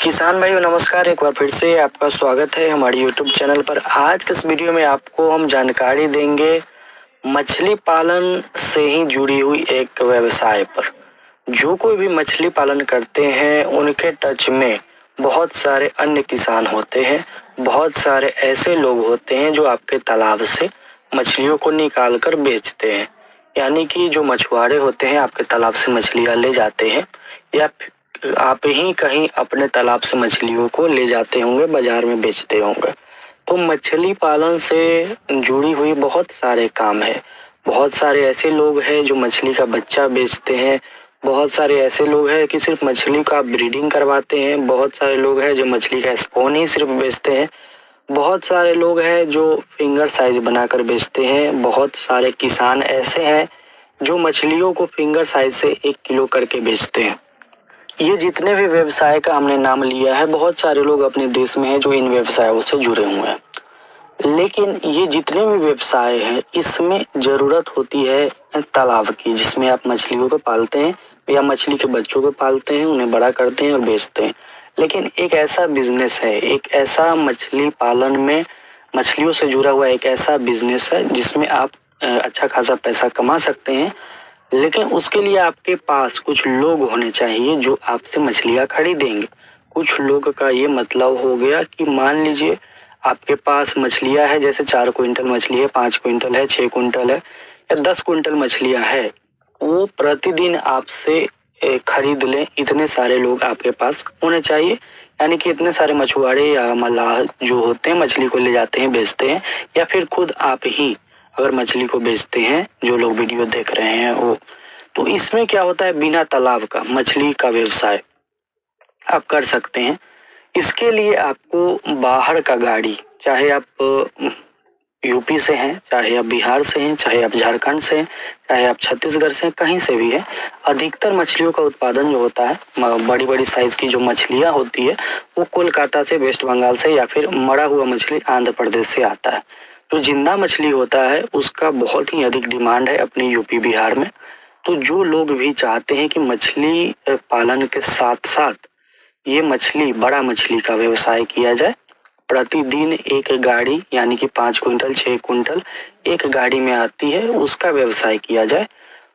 किसान भाइयों नमस्कार। एक बार फिर से आपका स्वागत है हमारे यूट्यूब चैनल पर। आज के इस वीडियो में आपको हम जानकारी देंगे मछली पालन से ही जुड़ी हुई एक व्यवसाय पर। जो कोई भी मछली पालन करते हैं उनके टच में बहुत सारे अन्य किसान होते हैं, बहुत सारे ऐसे लोग होते हैं जो आपके तालाब से मछलियों को निकाल कर बेचते हैं। यानी कि जो मछुआरे होते हैं आपके तालाब से मछलियाँ ले जाते हैं या आप ही कहीं अपने तालाब से मछलियों को ले जाते होंगे, बाजार में बेचते होंगे। तो मछली पालन से जुड़ी हुई बहुत सारे काम है। बहुत सारे ऐसे लोग हैं जो मछली का बच्चा बेचते हैं, बहुत सारे ऐसे लोग हैं कि सिर्फ मछली का ब्रीडिंग करवाते हैं, बहुत सारे लोग हैं जो मछली का स्पॉन ही सिर्फ बेचते हैं, बहुत सारे लोग हैं जो फिंगर साइज बनाकर बेचते हैं, बहुत सारे किसान ऐसे हैं जो मछलियों को फिंगर साइज से 1 किलो करके बेचते हैं। ये जितने भी व्यवसाय का हमने नाम लिया है, बहुत सारे लोग अपने देश में हैं जो इन व्यवसायों से जुड़े हुए हैं। लेकिन ये जितने भी व्यवसाय हैं इसमें ज़रूरत होती है तालाब की, जिसमें आप मछलियों को पालते हैं या मछली के बच्चों को पालते हैं, उन्हें बड़ा करते हैं और बेचते हैं। लेकिन एक ऐसा बिजनेस है, एक ऐसा मछली पालन में मछलियों से जुड़ा हुआ एक ऐसा बिजनेस है जिसमें आप अच्छा खासा पैसा कमा सकते हैं। लेकिन उसके लिए आपके पास कुछ लोग होने चाहिए जो आपसे मछलियाँ खरीदेंगे। कुछ लोग का ये मतलब हो गया कि मान लीजिए आपके पास मछलियाँ है, जैसे 4 क्विंटल मछली है, 5 क्विंटल है, 6 क्विंटल है या 10 क्विंटल मछलियाँ है, वो प्रतिदिन आपसे खरीद लें। इतने सारे लोग आपके पास होने चाहिए। यानी कि इतने सारे मछुआरे या मल्लाह जो होते हैं मछली को ले जाते हैं, बेचते हैं, या फिर खुद आप ही अगर मछली को बेचते हैं, जो लोग वीडियो देख रहे हैं वो, तो इसमें क्या होता है, बिना तालाब का मछली का व्यवसाय आप कर सकते हैं। इसके लिए आपको बाहर का गाड़ी, चाहे आप यूपी से हैं, चाहे आप बिहार से हैं, चाहे आप झारखंड से हैं, चाहे आप छत्तीसगढ़ से हैं, कहीं से भी है, अधिकतर मछलियों का उत्पादन जो होता है, बड़ी बड़ी साइज की जो मछलियाँ होती है वो कोलकाता से, वेस्ट बंगाल से, या फिर मरा हुआ मछली आंध्र प्रदेश से आता है। जो जिंदा मछली होता है उसका बहुत ही अधिक डिमांड है अपने यूपी बिहार में। तो जो लोग भी चाहते हैं कि मछली पालन के साथ साथ ये मछली, बड़ा मछली का व्यवसाय किया जाए, प्रतिदिन एक गाड़ी यानी कि 5 क्विंटल 6 क्विंटल एक गाड़ी में आती है, उसका व्यवसाय किया जाए,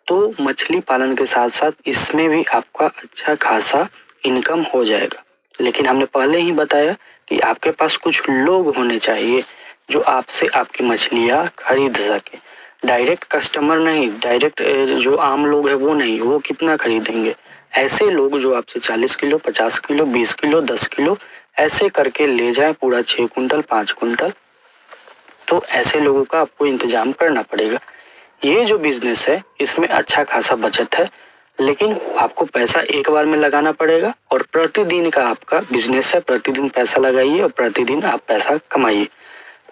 तो मछली पालन के साथ साथ इसमें भी आपका अच्छा खासा इनकम हो जाएगा। लेकिन हमने पहले ही बताया कि आपके पास कुछ लोग होने चाहिए जो आपसे आपकी मछलियाँ खरीद सके। डायरेक्ट कस्टमर नहीं, डायरेक्ट जो आम लोग है वो नहीं, वो कितना खरीदेंगे। ऐसे लोग जो आपसे 40 किलो, 50 किलो, 20 किलो, 10 किलो ऐसे करके ले जाए, पूरा 6 क्विंटल 5 क्विंटल, तो ऐसे लोगों का आपको इंतजाम करना पड़ेगा। ये जो बिजनेस है इसमें अच्छा खासा बचत है, लेकिन आपको पैसा एक बार में लगाना पड़ेगा और प्रतिदिन का आपका बिजनेस है, प्रतिदिन पैसा लगाइए और प्रतिदिन आप पैसा कमाइए।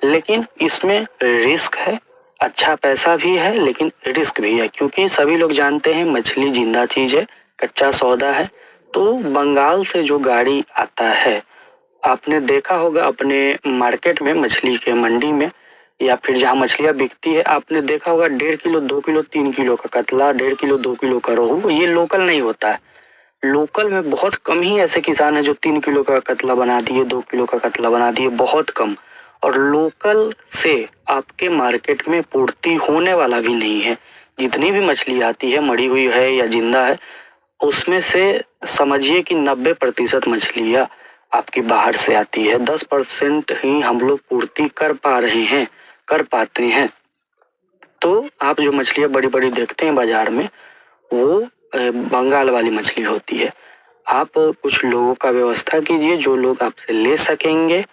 लेकिन इसमें रिस्क है, अच्छा पैसा भी है लेकिन रिस्क भी है, क्योंकि सभी लोग जानते हैं मछली जिंदा चीज है, कच्चा सौदा है। तो बंगाल से जो गाड़ी आता है, आपने देखा होगा अपने मार्केट में, मछली के मंडी में या फिर जहाँ मछलियाँ बिकती है, आपने देखा होगा 1.5 किलो 2 किलो 3 किलो का कतला, 1.5 किलो 2 किलो का रोहू, ये लोकल नहीं होता है। लोकल में बहुत कम ही ऐसे किसान हैं जो 3 किलो का कतला बना दिए, 2 किलो का कतला बना दिए, बहुत कम। और लोकल से आपके मार्केट में पूर्ति होने वाला भी नहीं है। जितनी भी मछली आती है, मरी हुई है या जिंदा है, उसमें से समझिए कि 90% मछलियाँ आपकी बाहर से आती है, 10% ही हम लोग पूर्ति कर पा रहे हैं, कर पाते हैं। तो आप जो मछलियाँ बड़ी बड़ी देखते हैं बाजार में, वो बंगाल वाली मछली होती है। आप कुछ लोगों का व्यवस्था कीजिए जो लोग आपसे ले सकेंगे,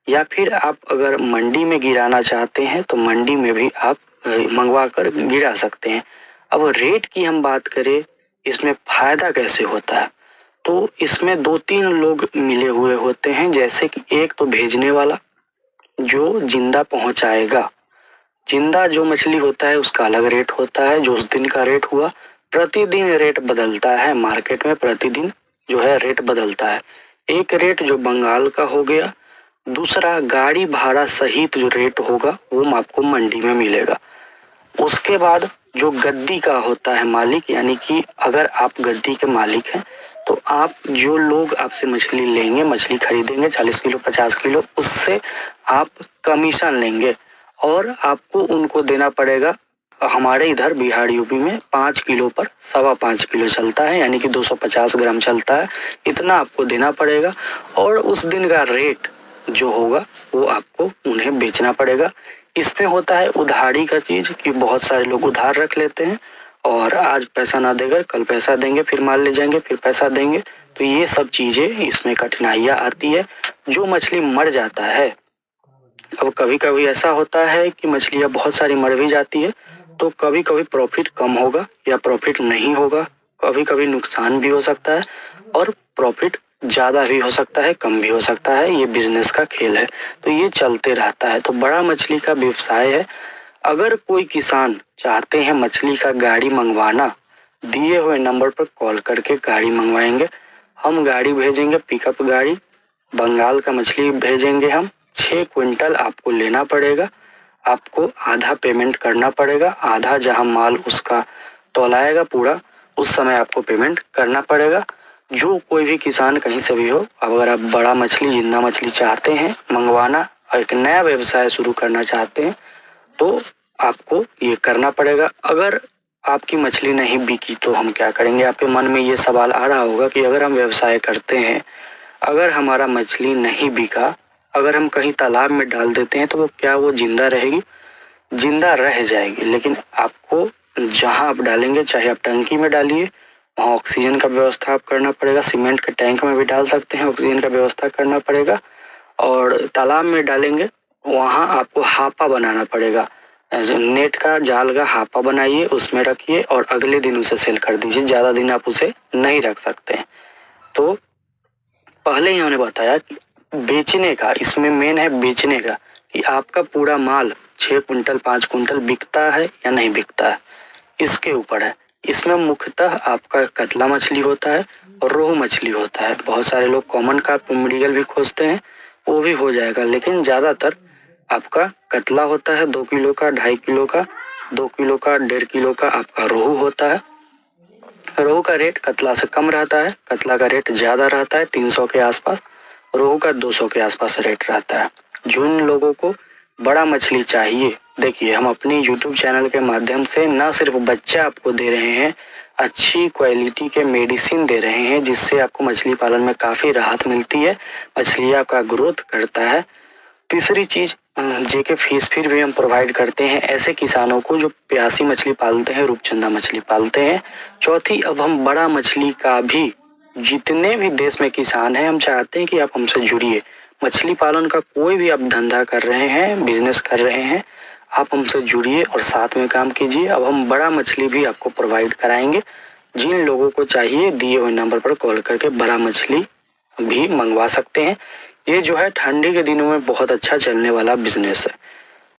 या फिर आप अगर मंडी में गिराना चाहते हैं तो मंडी में भी आप मंगवा कर गिरा सकते हैं। अब रेट की हम बात करें, इसमें फायदा कैसे होता है, तो इसमें 2-3 लोग मिले हुए होते हैं। जैसे कि एक तो भेजने वाला जो जिंदा पहुंचाएगा, जिंदा जो मछली होता है उसका अलग रेट होता है, जो उस दिन का रेट हुआ, प्रतिदिन रेट बदलता है मार्केट में, प्रतिदिन जो है रेट बदलता है। एक रेट जो बंगाल का हो गया, दूसरा गाड़ी भाड़ा सहित जो रेट होगा वो आपको मंडी में मिलेगा। उसके बाद जो गद्दी का होता है मालिक, यानी कि अगर आप गद्दी के मालिक हैं तो आप जो लोग आपसे मछली लेंगे, मछली खरीदेंगे 40 किलो 50 किलो, उससे आप कमीशन लेंगे और आपको उनको देना पड़ेगा। हमारे इधर बिहार यूपी में 5 किलो पर 5.25 किलो चलता है, यानी कि 250 ग्राम चलता है। इतना आपको देना पड़ेगा और उस दिन का रेट जो होगा वो आपको उन्हें बेचना पड़ेगा। इसमें होता है उधारी का चीज कि बहुत सारे लोग उधार रख लेते हैं और आज पैसा ना देकर कल पैसा देंगे, फिर माल ले जाएंगे, फिर पैसा देंगे। तो ये सब चीजें इसमें कठिनाइयां आती है। जो मछली मर जाता है, अब कभी कभी ऐसा होता है कि मछलियां बहुत सारी मर भी जाती है, तो कभी कभी प्रॉफिट कम होगा या प्रॉफिट नहीं होगा, कभी कभी नुकसान भी हो सकता है और प्रॉफिट ज्यादा भी हो सकता है, कम भी हो सकता है। ये बिजनेस का खेल है, तो ये चलते रहता है। तो बड़ा मछली का व्यवसाय है। अगर कोई किसान चाहते हैं मछली का गाड़ी मंगवाना, दिए हुए नंबर पर कॉल करके गाड़ी मंगवाएंगे। हम गाड़ी भेजेंगे, पिकअप गाड़ी, बंगाल का मछली भेजेंगे हम। 6 क्विंटल आपको लेना पड़ेगा। आपको आधा पेमेंट करना पड़ेगा, आधा जहां माल उसका तौलाएगा पूरा उस समय आपको पेमेंट करना पड़ेगा। जो कोई भी किसान कहीं से भी हो, अगर आप बड़ा मछली, जिंदा मछली चाहते हैं मंगवाना, एक नया व्यवसाय शुरू करना चाहते हैं, तो आपको ये करना पड़ेगा। अगर आपकी मछली नहीं बिकी तो हम क्या करेंगे? आपके मन में ये सवाल आ रहा होगा कि अगर हम व्यवसाय करते हैं, अगर हमारा मछली नहीं बिका, अगर हम कहीं तालाब में डाल देते हैं तो वो क्या वो जिंदा रहेगी? जिंदा रह जाएगी, लेकिन आपको जहां आप डालेंगे, चाहे आप टंकी में डालिए, वहाँ ऑक्सीजन का व्यवस्था आप करना पड़ेगा। सीमेंट के टैंक में भी डाल सकते हैं, ऑक्सीजन का व्यवस्था करना पड़ेगा। और तालाब में डालेंगे वहाँ आपको हापा बनाना पड़ेगा। नेट का, जाल का हापा बनाइए, उसमें रखिए और अगले दिन उसे सेल कर दीजिए। ज़्यादा दिन आप उसे नहीं रख सकते हैं। तो पहले ही हमने बताया कि बेचने का, इसमें मेन है बेचने का, कि आपका पूरा माल 6 क्विंटल 5 क्विंटल बिकता है या नहीं बिकता है, इसके ऊपर है। इसमें मुख्यतः आपका कतला मछली होता है और रोहू मछली होता है। बहुत सारे लोग कॉमन कार्प मृगल भी खोजते हैं, वो भी हो जाएगा, लेकिन ज़्यादातर आपका कतला होता है 2 किलो का, 2.5 किलो का, 2 किलो का, 1.5 किलो का आपका रोहू होता है। रोहू का रेट कतला से कम रहता है, कतला का रेट ज़्यादा रहता है 300 के आसपास, रोहू का 200 के आसपास रेट रहता है। जिन लोगों को बड़ा मछली चाहिए, देखिए हम अपनी YouTube चैनल के माध्यम से न सिर्फ बच्चा आपको दे रहे हैं, अच्छी क्वालिटी के मेडिसिन दे रहे हैं, जिससे आपको मछली पालन में काफ़ी राहत मिलती है, मछली आपका ग्रोथ करता है। तीसरी चीज़, जेके फिश फीड भी हम प्रोवाइड करते हैं ऐसे किसानों को जो प्यासी मछली पालते हैं, रूपचंदा मछली पालते हैं। चौथी, अब हम बड़ा मछली का भी, जितने भी देश में किसान हैं, हम चाहते हैं कि आप हमसे जुड़िए। मछली पालन का कोई भी आप धंधा कर रहे हैं, बिजनेस कर रहे हैं, आप हमसे जुड़िए और साथ में काम कीजिए। अब हम बड़ा मछली भी आपको प्रोवाइड कराएंगे। जिन लोगों को चाहिए, दिए हुए नंबर पर कॉल करके बड़ा मछली भी मंगवा सकते हैं। ये जो है ठंडी के दिनों में बहुत अच्छा चलने वाला बिजनेस है।